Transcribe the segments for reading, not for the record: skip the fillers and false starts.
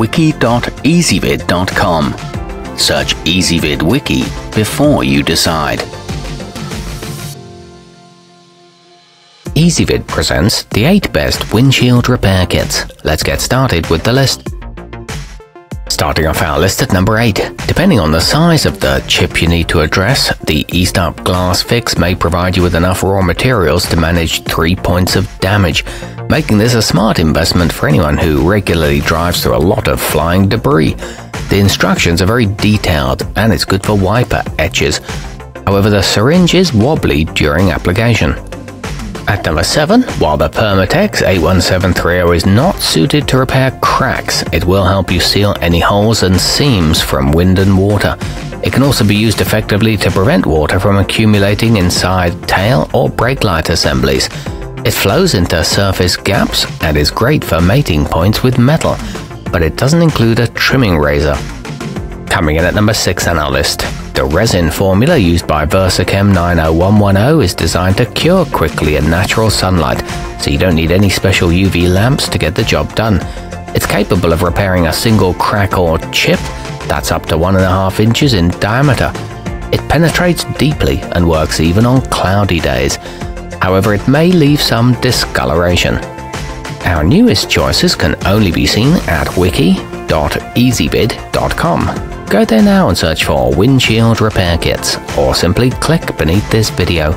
wiki.easybib.com. Search Ezvid Wiki before you decide. Easybib presents the 8 best windshield repair kits. Let's get started with the list. Starting off our list at number 8. Depending on the size of the chip you need to address, the EastUp Glass Fix may provide you with enough raw materials to manage 3 points of damage, making this a smart investment for anyone who regularly drives through a lot of flying debris. The instructions are very detailed and it's good for wiper etches. However, the syringe is wobbly during application. At number 7, while the Permatex A1730 is not suited to repair cracks, it will help you seal any holes and seams from wind and water. It can also be used effectively to prevent water from accumulating inside tail or brake light assemblies. It flows into surface gaps and is great for mating points with metal, but it doesn't include a trimming razor. Coming in at number 6 on our list. The resin formula used by versachem 90110 is designed to cure quickly in natural sunlight, so you don't need any special UV lamps to get the job done. It's capable of repairing a single crack or chip that's up to 1.5 inches in diameter. It penetrates deeply and works even on cloudy days. However, it may leave some discoloration. Our newest choices can only be seen at wiki.easybib.com. Go there now and search for windshield repair kits, or simply click beneath this video.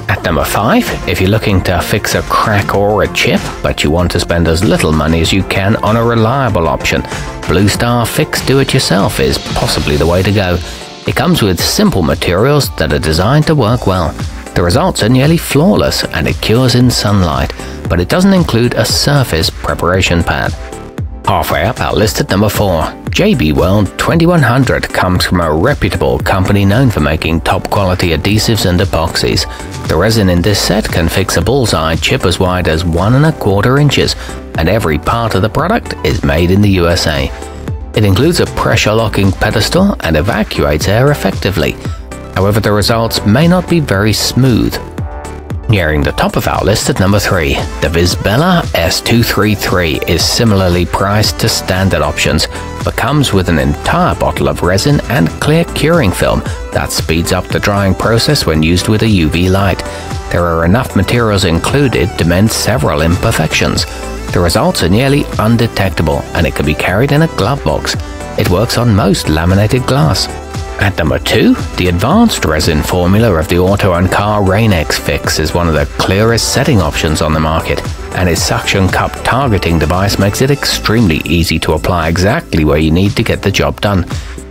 At number 5, if you're looking to fix a crack or a chip, but you want to spend as little money as you can on a reliable option, Bluestar Fix Do-It-Yourself is possibly the way to go. It comes with simple materials that are designed to work well. The results are nearly flawless and it cures in sunlight, but it doesn't include a surface preparation pad. Halfway up our list at number 4, JB Weld 2100 comes from a reputable company known for making top quality adhesives and epoxies. The resin in this set can fix a bullseye chip as wide as 1.25 inches, and every part of the product is made in the USA. It includes a pressure locking pedestal and evacuates air effectively. However, the results may not be very smooth. Nearing the top of our list at number 3, the visbella S233 is similarly priced to standard options, but comes with an entire bottle of resin and clear curing film that speeds up the drying process when used with a UV light. There are enough materials included to mend several imperfections. The results are nearly undetectable and it can be carried in a glove box. It works on most laminated glass. At number 2, the advanced resin formula of the auto and car Rainx Fix is one of the clearest setting options on the market, and its suction cup targeting device makes it extremely easy to apply exactly where you need to get the job done.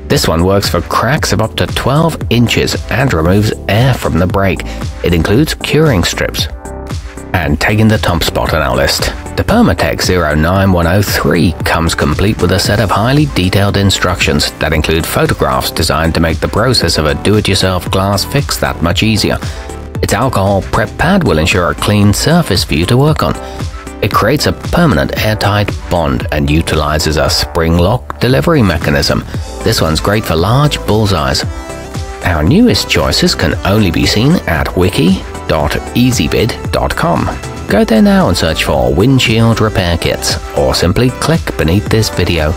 This one works for cracks of up to 12 inches and removes air from the brake. It includes curing strips. And taking the top spot on our list, the Permatex A17 comes complete with a set of highly detailed instructions that include photographs designed to make the process of a do-it-yourself glass fix that much easier. Its alcohol prep pad will ensure a clean surface for you to work on. It creates a permanent airtight bond and utilizes a spring lock delivery mechanism. This one's great for large bullseyes. Our newest choices can only be seen at wiki.easybib.com. Go there now and search for windshield repair kits, or simply click beneath this video.